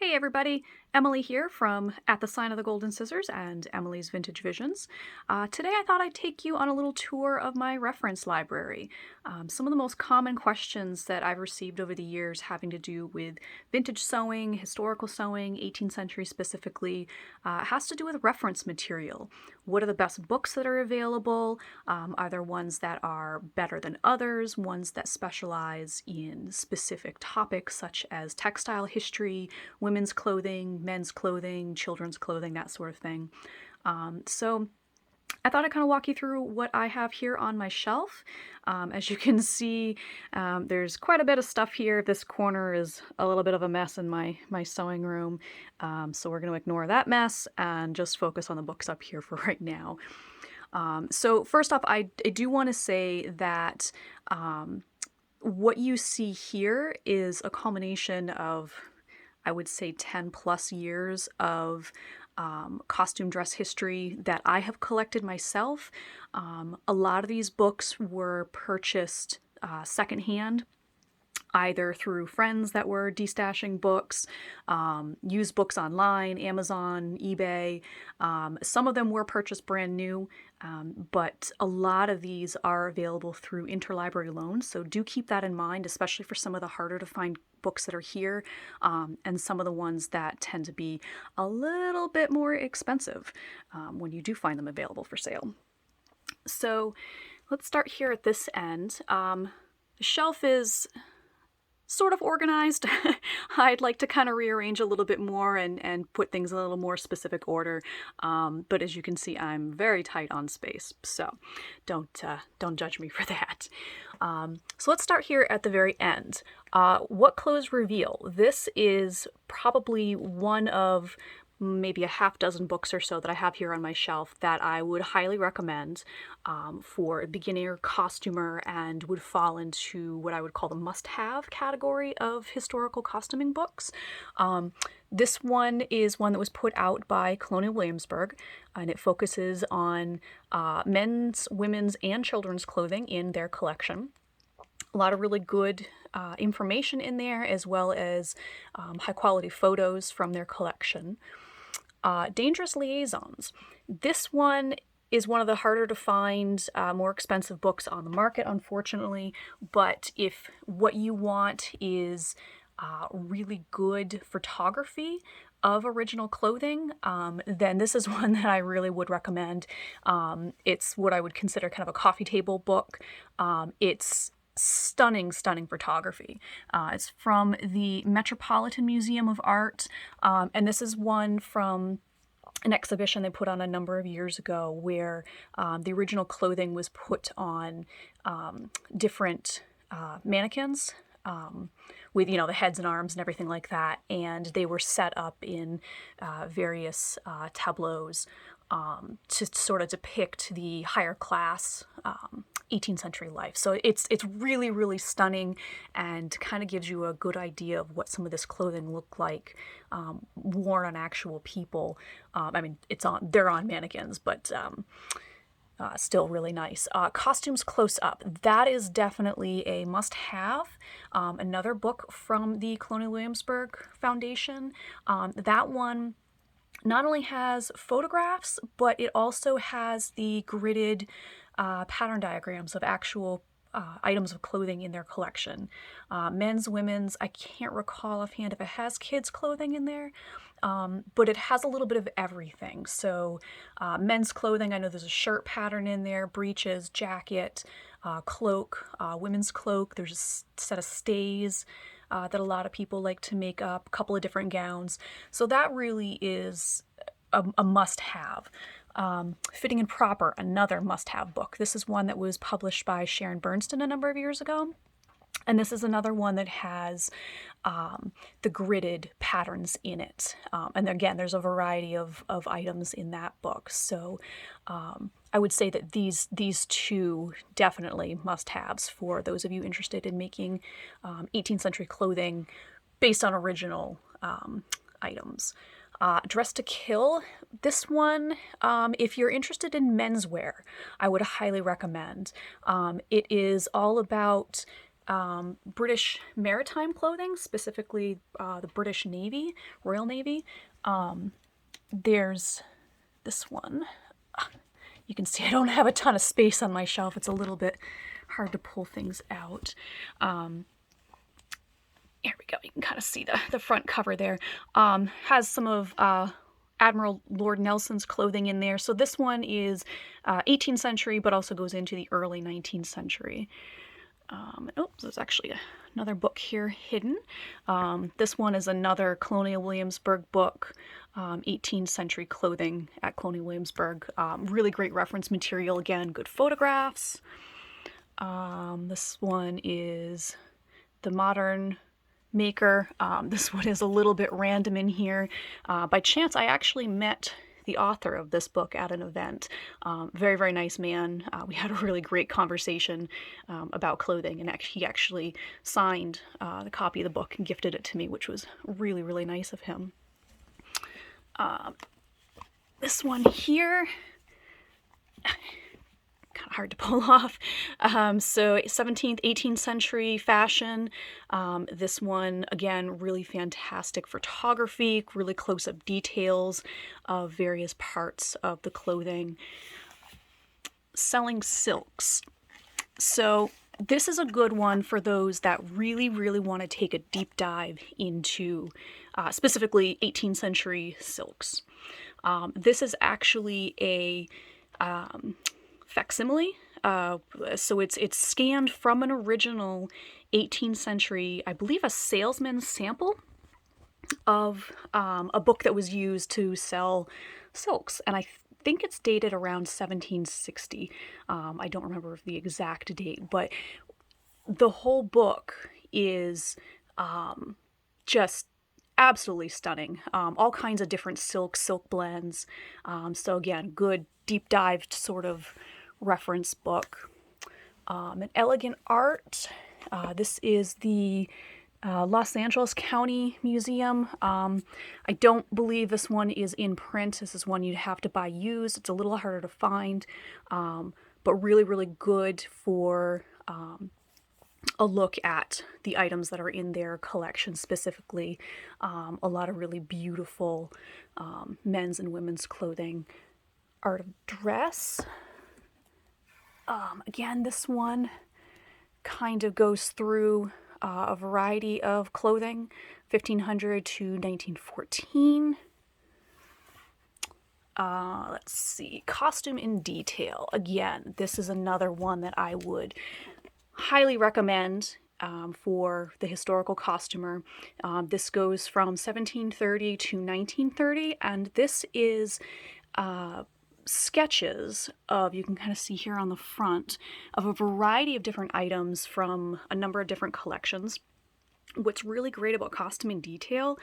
Hey everybody, Emily here from At the Sign of the Golden Scissors and Emily's Vintage Visions. Today I thought I'd take you on a little tour of my reference library. Some of the most common questions that I've received over the years having to do with vintage sewing, historical sewing, 18th century specifically, has to do with reference material. What are the best books that are available? Are there ones that are better than others? Ones that specialize in specific topics such as textile history, women's clothing, men's clothing, children's clothing, that sort of thing. So I thought I'd kind of walk you through what I have here on my shelf. As you can see, there's quite a bit of stuff here. This corner is a little bit of a mess in my sewing room, so we're going to ignore that mess and just focus on the books up here for right now. So first off, I do want to say that what you see here is a culmination of, I would say, 10 plus years of costume dress history that I have collected myself. A lot of these books were purchased secondhand, either through friends that were destashing books, used books online, Amazon, eBay. Some of them were purchased brand new, but a lot of these are available through interlibrary loans, so do keep that in mind, especially for some of the harder to find books that are here, and some of the ones that tend to be a little bit more expensive when you do find them available for sale. So let's start here at this end. The shelf is sort of organized. I'd like to kind of rearrange a little bit more and put things in a little more specific order. But as you can see, I'm very tight on space, so don't judge me for that. So let's start here at the very end. What clothes reveal? This is probably one of maybe a half dozen books or so that I have here on my shelf that I would highly recommend for a beginner costumer and would fall into what I would call the must-have category of historical costuming books. This one is one that was put out by Colonial Williamsburg, and it focuses on men's, women's, and children's clothing in their collection. A lot of really good information in there, as well as high-quality photos from their collection. Dangerous Liaisons. This one is one of the harder to find, more expensive books on the market, unfortunately, but if what you want is really good photography of original clothing, then this is one that I really would recommend. It's what I would consider kind of a coffee table book. It's stunning photography. It's from the Metropolitan Museum of Art, and this is one from an exhibition they put on a number of years ago where the original clothing was put on different mannequins with, the heads and arms and everything like that, and they were set up in various tableaus to sort of depict the higher class 18th century life. So it's really stunning and kind of gives you a good idea of what some of this clothing looked like worn on actual people. I mean, they're on mannequins, but still really nice. Costumes Close Up. That is definitely a must-have. Another book from the Colonial Williamsburg Foundation. That one not only has photographs, but it also has the gridded pattern diagrams of actual items of clothing in their collection. Men's, women's, I can't recall offhand if it has kids' clothing in there, but it has a little bit of everything. So men's clothing, I know there's a shirt pattern in there, breeches, jacket, cloak, women's cloak, there's a set of stays that a lot of people like to make up, a couple of different gowns. So that really is a must-have. Fitting and Proper, another must-have book. This is one that was published by Sharon Bernstein a number of years ago. And this is another one that has the gridded patterns in it. And again, there's a variety of items in that book. So I would say that these two definitely must-haves for those of you interested in making 18th century clothing based on original items. Dress to Kill. This one, if you're interested in menswear, I would highly recommend. It is all about British maritime clothing, specifically the British Navy, Royal Navy. There's this one. You can see I don't have a ton of space on my shelf. It's a little bit hard to pull things out. Here we go. You can kind of see the front cover there. Has some of Admiral Lord Nelson's clothing in there. So this one is 18th century, but also goes into the early 19th century. Oh, there's actually another book here hidden. This one is another Colonial Williamsburg book, 18th century clothing at Colonial Williamsburg. Really great reference material, again, good photographs. This one is the modern maker. This one is a little bit random in here. By chance, I actually met the author of this book at an event. Very, very nice man. We had a really great conversation about clothing, and he actually signed the copy of the book and gifted it to me, which was really, really nice of him. This one here, kind of hard to pull off. So 17th, 18th century fashion. This one, again, really fantastic photography, really close-up details of various parts of the clothing. Selling silks. So this is a good one for those that really, really want to take a deep dive into specifically 18th century silks. This is actually a facsimile. So it's scanned from an original 18th century, I believe, a salesman's sample of a book that was used to sell silks. And I think it's dated around 1760. I don't remember the exact date, but the whole book is just absolutely stunning. All kinds of different silk blends. So again, good deep dived sort of reference book. An elegant art. This is the Los Angeles County Museum. I don't believe this one is in print. This is one you'd have to buy used. It's a little harder to find, but really, really good for a look at the items that are in their collection specifically. A lot of really beautiful men's and women's clothing. Art of dress. Again, this one kind of goes through a variety of clothing, 1500 to 1914. Let's see, costume in detail. Again, this is another one that I would highly recommend for the historical costumer. This goes from 1730 to 1930, and this is sketches of, you can kind of see here on the front, of a variety of different items from a number of different collections. What's really great about costume in detail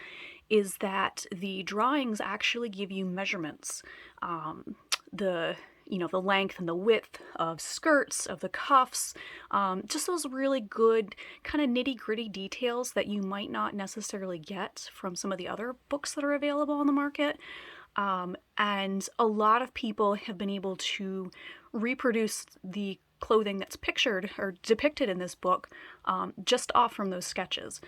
is that the drawings actually give you measurements. The length and the width of skirts, of the cuffs, just those really good kind of nitty-gritty details that you might not necessarily get from some of the other books that are available on the market. And a lot of people have been able to reproduce the clothing that's pictured or depicted in this book just off from those sketches.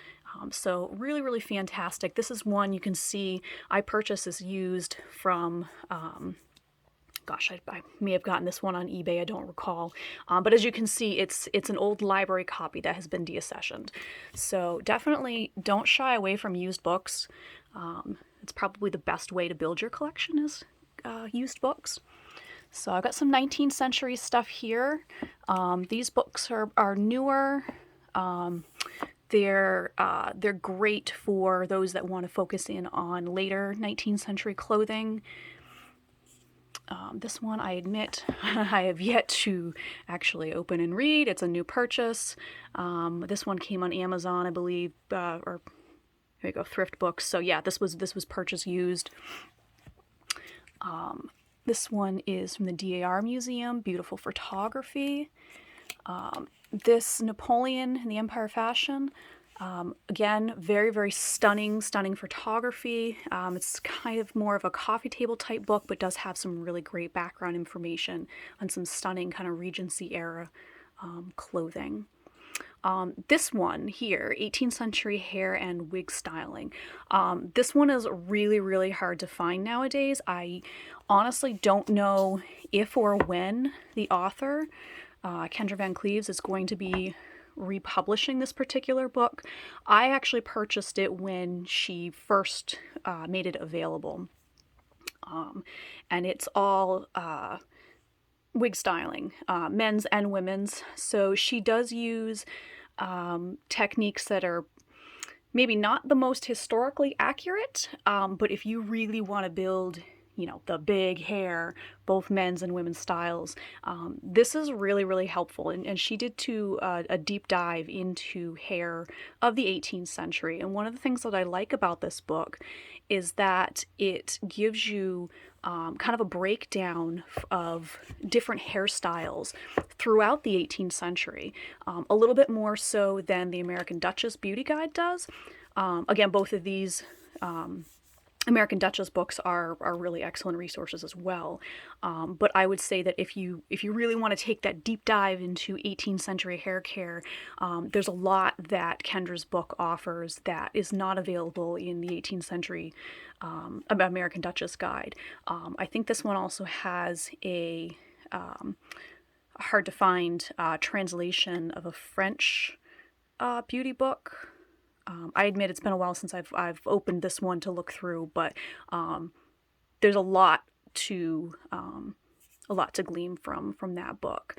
So really, really fantastic. This is one you can see I purchased this used from, gosh, I may have gotten this one on eBay, I don't recall. But as you can see, it's an old library copy that has been deaccessioned. So definitely don't shy away from used books. It's probably the best way to build your collection is used books. So I've got some 19th century stuff here. These books are newer. They're great for those that want to focus in on later 19th century clothing. This one, I admit, I have yet to actually open and read. It's a new purchase. This one came on Amazon, I believe, or here you go, thrift books. So yeah, this was purchase used. This one is from the DAR Museum. Beautiful photography. This Napoleon and the Empire of Fashion. Again, very, very stunning photography. It's kind of more of a coffee table type book, but does have some really great background information on some stunning kind of Regency era clothing. This one here, 18th century hair and wig styling. This one is really, really hard to find nowadays. I honestly don't know if or when the author, Kendra Van Cleves, is going to be republishing this particular book. I actually purchased it when she first made it available. And it's all wig styling, men's and women's. So she does use techniques that are maybe not the most historically accurate, but if you really want to build, the big hair, both men's and women's styles, this is really, really helpful. And she did a deep dive into hair of the 18th century. And one of the things that I like about this book is that it gives you kind of a breakdown of different hairstyles throughout the 18th century, a little bit more so than the American Duchess Beauty Guide does. Again, both of these American Duchess books are really excellent resources as well. But I would say that if you really want to take that deep dive into 18th century hair care, there's a lot that Kendra's book offers that is not available in the 18th century American Duchess Guide. I think this one also has a hard to find translation of a French beauty book. I admit it's been a while since I've opened this one to look through, but there's a lot to glean from that book.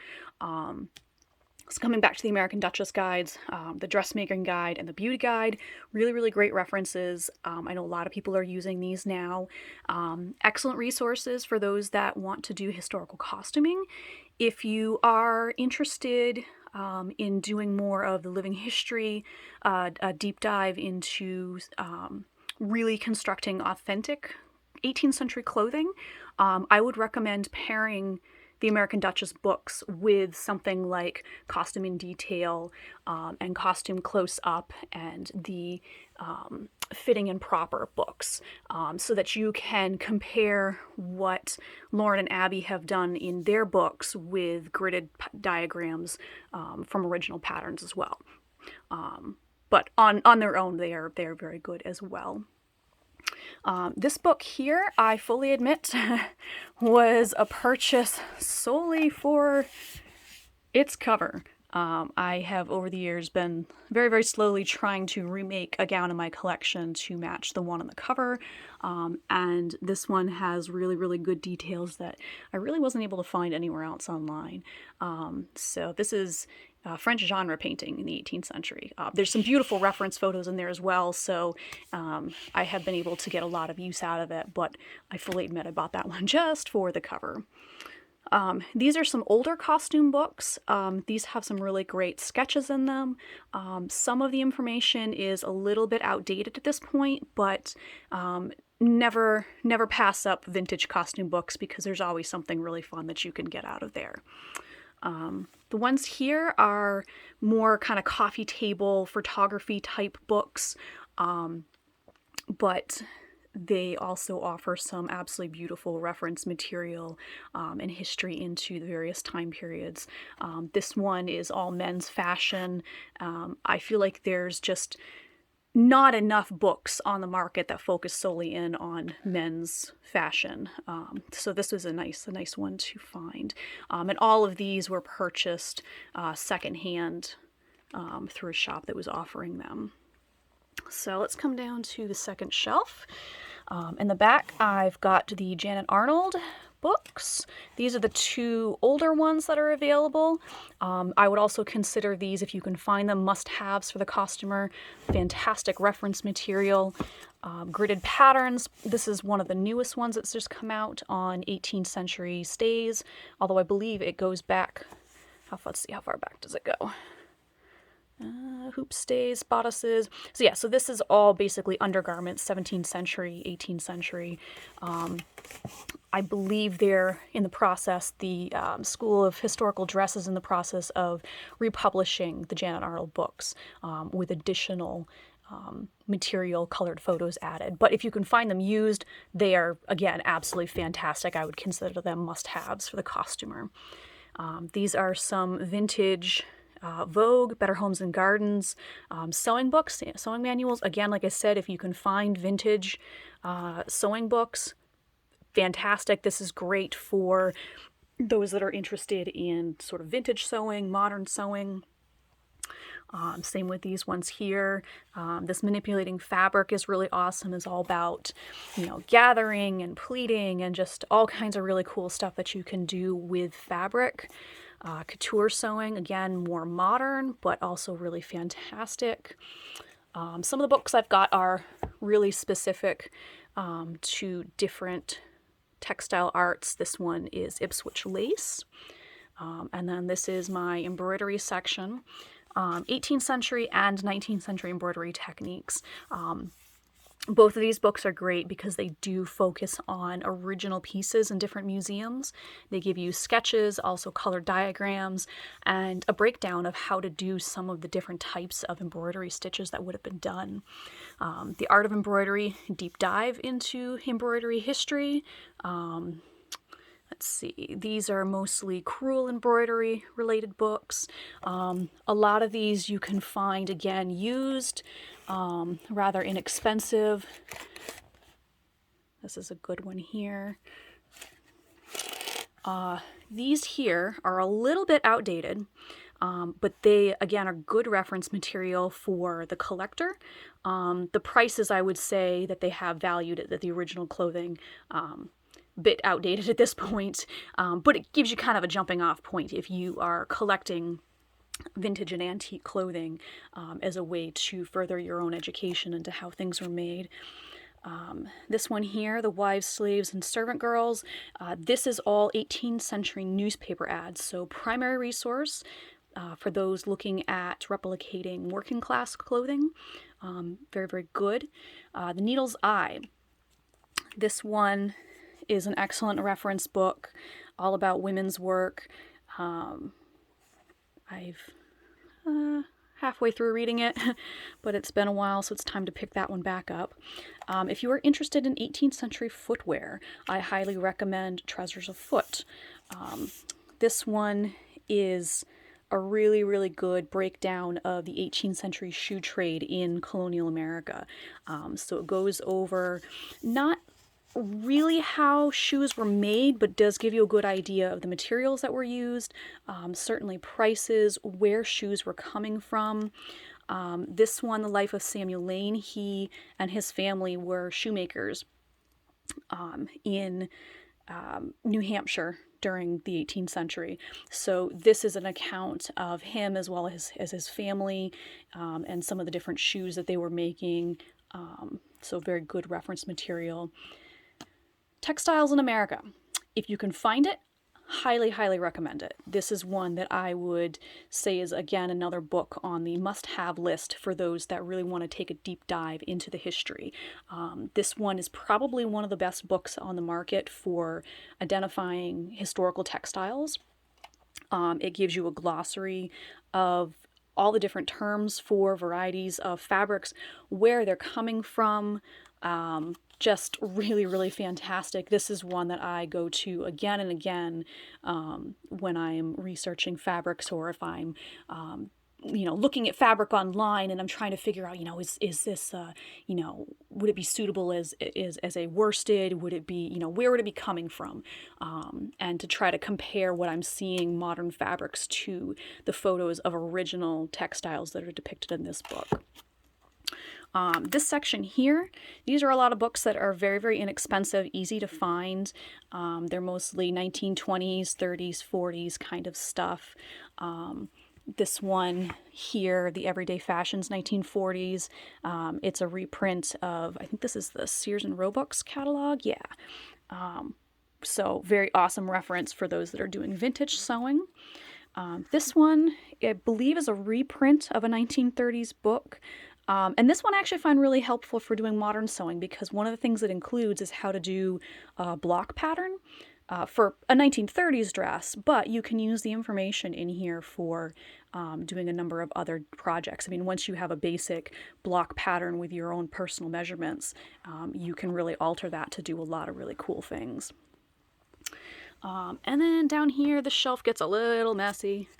So coming back to the American Duchess guides, the dressmaking guide and the beauty guide, really, really great references. I know a lot of people are using these now. Excellent resources for those that want to do historical costuming. If you are interested in doing more of the living history, a deep dive into really constructing authentic 18th century clothing, I would recommend pairing the American Duchess books with something like Costume in Detail and Costume Close Up and the Fitting and Proper books, so that you can compare what Lauren and Abby have done in their books with gridded diagrams from original patterns as well. But on their own, they are very good as well. This book here, I fully admit, was a purchase solely for its cover. I have over the years been very, very slowly trying to remake a gown in my collection to match the one on the cover, and this one has really, really good details that I really wasn't able to find anywhere else online. So this is French genre painting in the 18th century. There's some beautiful reference photos in there as well, so I have been able to get a lot of use out of it, but I fully admit I bought that one just for the cover. These are some older costume books. These have some really great sketches in them. Some of the information is a little bit outdated at this point, but never pass up vintage costume books because there's always something really fun that you can get out of there. The ones here are more kind of coffee table photography type books, but they also offer some absolutely beautiful reference material and history into the various time periods. This one is all men's fashion. I feel like there's just not enough books on the market that focus solely in on men's fashion. So this was a nice one to find. And all of these were purchased secondhand through a shop that was offering them. So let's come down to the second shelf. In the back, I've got the Janet Arnold books. These are the two older ones that are available. I would also consider these, if you can find them, must-haves for the costumer. Fantastic reference material. Gridded patterns. This is one of the newest ones that's just come out on 18th century stays, although I believe it goes back, let's see, how far back does it go? Hoop stays, bodices. So yeah, so this is all basically undergarments, 17th century, 18th century. I believe they're in the process, the School of Historical Dress is in the process of republishing the Janet Arnold books with additional material, colored photos added. But if you can find them used, they are, again, absolutely fantastic. I would consider them must-haves for the costumer. These are some vintage Vogue, Better Homes and Gardens, sewing books, sewing manuals. Again, like I said, if you can find vintage sewing books, fantastic. This is great for those that are interested in sort of vintage sewing, modern sewing. Same with these ones here. This Manipulating Fabric is really awesome. It's all about, gathering and pleating and just all kinds of really cool stuff that you can do with fabric. Couture Sewing, again, more modern, but also really fantastic. Some of the books I've got are really specific to different textile arts. This one is Ipswich Lace. And then this is my embroidery section. 18th century and 19th century embroidery techniques. Both of these books are great because they do focus on original pieces in different museums. They give you sketches, also colored diagrams, and a breakdown of how to do some of the different types of embroidery stitches that would have been done. The Art of Embroidery, deep dive into embroidery history. Let's see, these are mostly crewel embroidery related books. A lot of these you can find, again, used, rather inexpensive. This is a good one here. These here are a little bit outdated, but they, again, are good reference material for the collector. The prices, I would say, that they have valued at the original clothing, bit outdated at this point, but it gives you kind of a jumping off point if you are collecting vintage and antique clothing as a way to further your own education into how things were made. This one here, The Wives, Slaves, and Servant Girls, this is all 18th century newspaper ads, so primary resource for those looking at replicating working class clothing. Very, very good. The Needle's Eye. This one is an excellent reference book all about women's work. I've halfway through reading it, but it's been a while, so it's time to pick that one back up. If you are interested in 18th century footwear, I highly recommend Treasures of Foot. This one is a really, really good breakdown of the 18th century shoe trade in colonial America. So it goes over not really how shoes were made, but does give you a good idea of the materials that were used, certainly prices, where shoes were coming from. This one, The Life of Samuel Lane, he and his family were shoemakers in New Hampshire during the 18th century. So this is an account of him as well as his family, and some of the different shoes that they were making. So very good reference material. Textiles in America. If you can find it, highly, highly recommend it. This is one that I would say is, again, another book on the must-have list for those that really want to take a deep dive into the history. This one is probably one of the best books on the market for identifying historical textiles. It gives you a glossary of all the different terms for varieties of fabrics, where they're coming from. Just really, really fantastic. This is one that I go to again and again when I'm researching fabrics, or if I'm looking at fabric online and I'm trying to figure out, is this, would it be suitable as a worsted? Would it be, where would it be coming from? And to try to compare what I'm seeing modern fabrics to the photos of original textiles that are depicted in this book. This section here, these are a lot of books that are very, very inexpensive, easy to find. They're mostly 1920s, 30s, 40s kind of stuff. This one here, The Everyday Fashions, 1940s. It's a reprint of, I think this is the Sears and Roebuck's catalog. Yeah. So very awesome reference for those that are doing vintage sewing. This one, I believe, is a reprint of a 1930s book. And this one I actually find really helpful for doing modern sewing, because one of the things it includes is how to do a block pattern for a 1930s dress, but you can use the information in here for doing a number of other projects. I mean, once you have a basic block pattern with your own personal measurements, you can really alter that to do a lot of really cool things. And then down here, the shelf gets a little messy.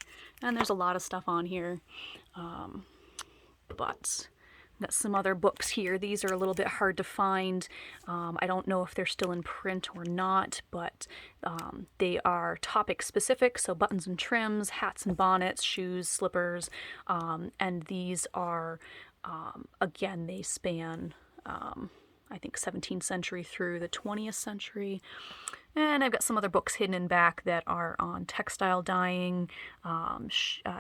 And there's a lot of stuff on here, but got some other books here. These are a little bit hard to find. I don't know if they're still in print or not, but they are topic specific, so buttons and trims, hats and bonnets, shoes, slippers, and these are, again, they span, I think, 17th century through the 20th century. And I've got some other books hidden in back that are on textile dyeing,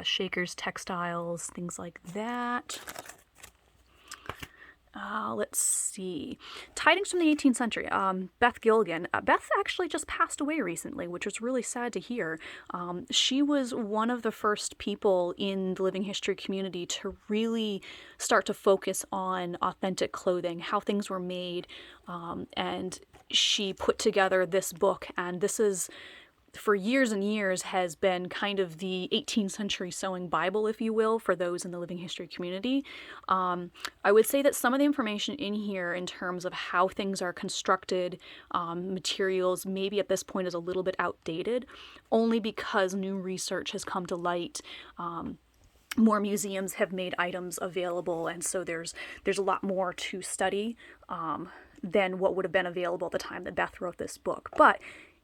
Shaker's textiles, things like that. Let's see. Tidings from the 18th century. Beth Gilligan. Beth actually just passed away recently, which was really sad to hear. She was one of the first people in the living history community to really start to focus on authentic clothing, how things were made, and she put together this book, and this is, for years and years, has been kind of the 18th century sewing Bible, if you will, for those in the living history community. I would say that some of the information in here in terms of how things are constructed, materials, maybe at this point is a little bit outdated, only because new research has come to light. More museums have made items available, and so there's a lot more to study than what would have been available at the time that Beth wrote this book. But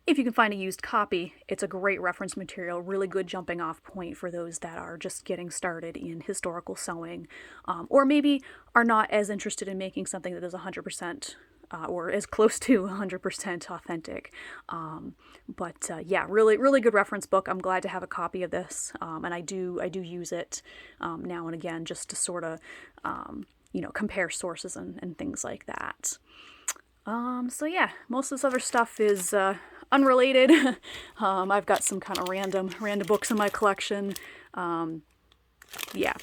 if you can find a used copy, it's a great reference material, really good jumping off point for those that are just getting started in historical sewing, or maybe are not as interested in making something that is 100% or as close to 100% authentic. Yeah, really good reference book. I'm glad to have a copy of this, and I do use it now and again just to sort of compare sources and things like that. So yeah, most of this other stuff is unrelated. I've got some kind of random books in my collection. Yeah,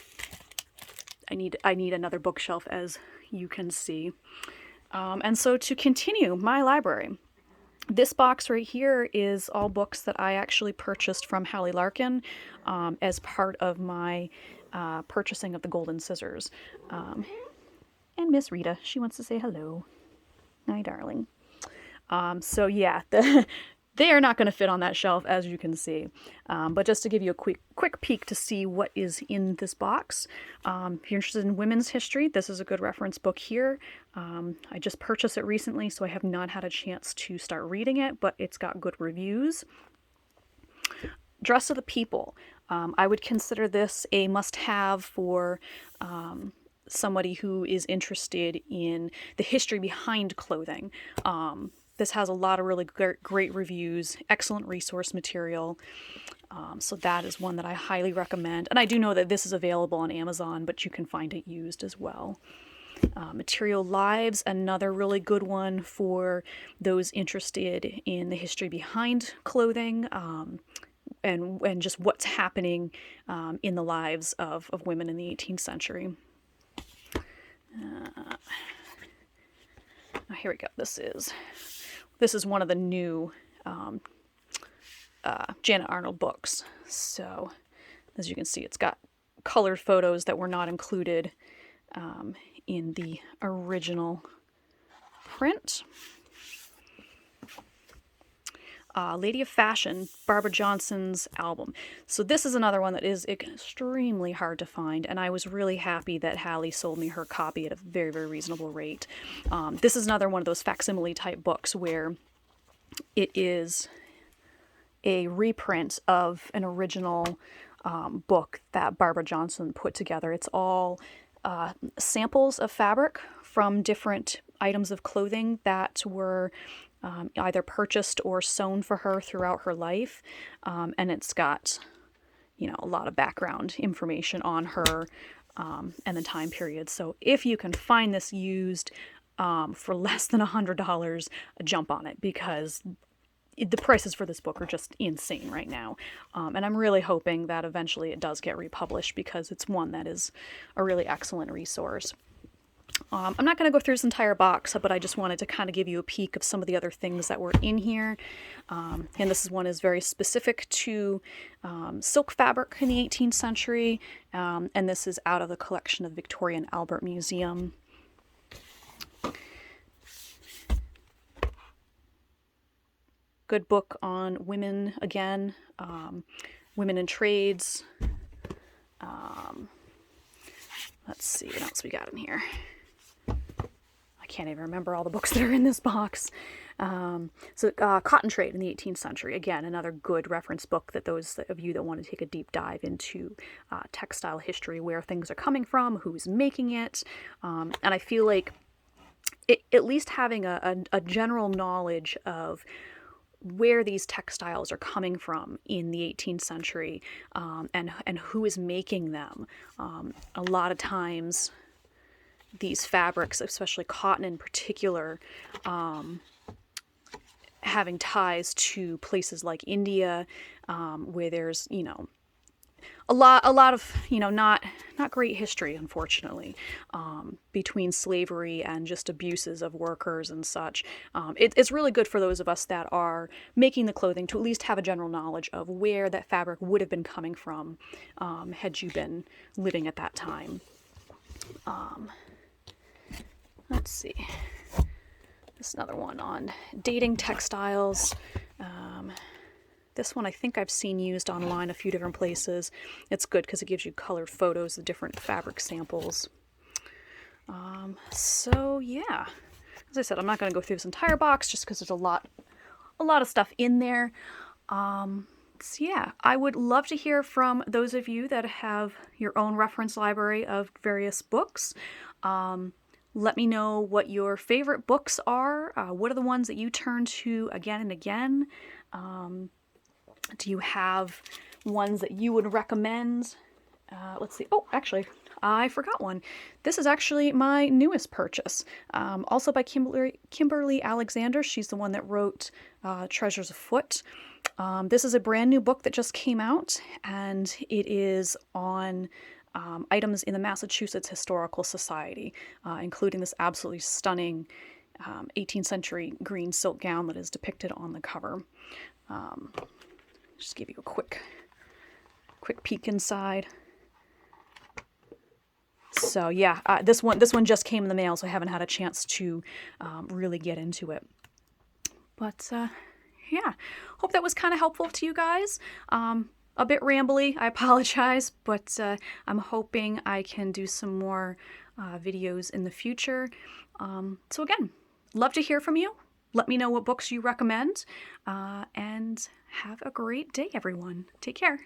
I need another bookshelf, as you can see. And so to continue my library, this box right here is all books that I actually purchased from Hallie Larkin as part of my purchasing of the Golden Scissors. And Miss Rita, she wants to say hello. Hi, darling. So yeah, they are not going to fit on that shelf, as you can see. But just to give you a quick peek to see what is in this box. If you're interested in women's history, this is a good reference book here. I just purchased it recently, so I have not had a chance to start reading it, but it's got good reviews. Dress of the People. I would consider this a must-have for somebody who is interested in the history behind clothing. This has a lot of really great reviews, excellent resource material. So that is one that I highly recommend. And I do know that this is available on Amazon, but you can find it used as well. Material Lives, another really good one for those interested in the history behind clothing, and just what's happening in the lives of women in the 18th century. Here we go. This is one of the new Janet Arnold books. So as you can see, it's got colored photos that were not included in the original print. Lady of Fashion, Barbara Johnson's album. So this is another one that is extremely hard to find, and I was really happy that Hallie sold me her copy at a very, very reasonable rate. This is another one of those facsimile type books where it is a reprint of an original book that Barbara Johnson put together. It's all samples of fabric from different items of clothing that were either purchased or sewn for her throughout her life. And it's got, a lot of background information on her and the time period. So if you can find this used for less than $100, jump on it, because the prices for this book are just insane right now. And I'm really hoping that eventually it does get republished, because it's one that is a really excellent resource. I'm not going to go through this entire box, but I just wanted to kind of give you a peek of some of the other things that were in here. And this one is very specific to silk fabric in the 18th century, and this is out of the collection of Victoria and Albert Museum. Good book on women again. women in trades. Let's see what else we got in here. I can't even remember all the books that are in this box. Cotton Trade in the 18th Century. Again, another good reference book that those of you that want to take a deep dive into textile history, where things are coming from, who's making it. And I feel like at least having a general knowledge of where these textiles are coming from in the 18th century, and who is making them. A lot of times these fabrics, especially cotton in particular, having ties to places like India, where there's, a lot of, not great history, unfortunately, between slavery and just abuses of workers and such. It's really good for those of us that are making the clothing to at least have a general knowledge of where that fabric would have been coming from, had you been living at that time. Let's see. This is another one on dating textiles. This one I think I've seen used online a few different places. It's good because it gives you colored photos of different fabric samples. So yeah, as I said, I'm not going to go through this entire box just because there's a lot of stuff in there. So yeah, I would love to hear from those of you that have your own reference library of various books. Let me know what your favorite books are. What are the ones that you turn to again and again? Do you have ones that you would recommend? Let's see. Oh, actually, I forgot one. This is actually my newest purchase. Also by Kimberly Alexander. She's the one that wrote Treasures Afoot. This is a brand new book that just came out, and it is on items in the Massachusetts Historical Society, including this absolutely stunning 18th century green silk gown that is depicted on the cover. Just give you a quick peek inside. So yeah, this one just came in the mail, so I haven't had a chance to really get into it. But yeah, hope that was kind of helpful to you guys. A bit rambly, I apologize, but I'm hoping I can do some more videos in the future. So again, love to hear from you. Let me know what books you recommend, and have a great day, everyone. Take care.